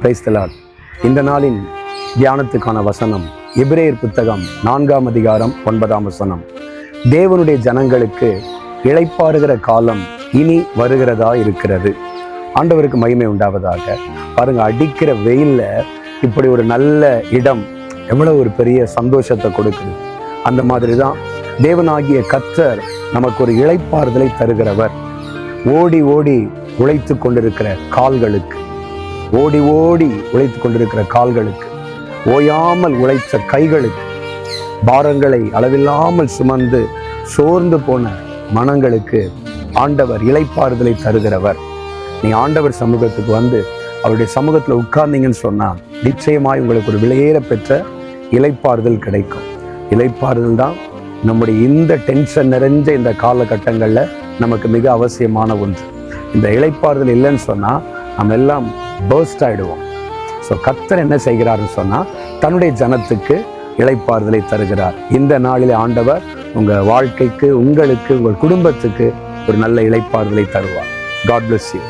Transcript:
Praise the Lord. இந்த நாளின் தியானத்துக்கான வசனம் எபிரேயர் புத்தகம் 4ஆம் அதிகாரம் 9ஆம் வசனம். தேவனுடைய ஜனங்களுக்கு இளைப்பாறுகிற காலம் இனி வருகிறதா இருக்கிறது. ஆண்டவருக்கு மகிமை உண்டாவதாக. பாருங்க, அடிக்கிற வெயில்ல இப்படி ஒரு நல்ல இடம் எவ்வளவு ஒரு பெரிய சந்தோஷத்தை கொடுக்குது. அந்த மாதிரி தான் தேவனாகிய கர்த்தர் நமக்கு ஒரு இளைப்பாறுதலை தருகிறவர். ஓடி ஓடி உழைத்து கொண்டிருக்கிற கால்களுக்கு, ஓடி ஓடி உழைத்து கொண்டிருக்கிற கால்களுக்கு, ஓயாமல் உழைத்த கைகளுக்கு, பாரங்களை அளவில்லாமல் சுமந்து சோர்ந்து போன மனங்களுக்கு ஆண்டவர் இளைப்பாறுதலை தருகிறவர். நீ ஆண்டவர் சமூகத்துக்கு வந்து அவருடைய சமூகத்தில் உட்கார்ந்தீங்கன்னு சொன்னால் நிச்சயமாய் உங்களுக்கு ஒரு விலையேற பெற்ற இளைப்பாறுதல் கிடைக்கும். இளைப்பாறுதல் தான் நம்முடைய இந்த டென்ஷன் நிறைஞ்ச இந்த காலகட்டங்களில் நமக்கு மிக அவசியமான ஒன்று. இந்த இளைப்பாறுதல் இல்லைன்னு சொன்னால் நம்ம எல்லாம் பர்ஸ்ட் ஆகிடுவோம். ஸோ கர்த்தர் என்ன செய்கிறாருன்னு சொன்னால் தன்னுடைய ஜனத்துக்கு இளைப்பாறுதலை தருகிறார். இந்த நாளிலே ஆண்டவர் உங்கள் வாழ்க்கைக்கு, உங்களுக்கு, உங்கள் குடும்பத்துக்கு ஒரு நல்ல இளைப்பாறுதலை தருவார். God bless you.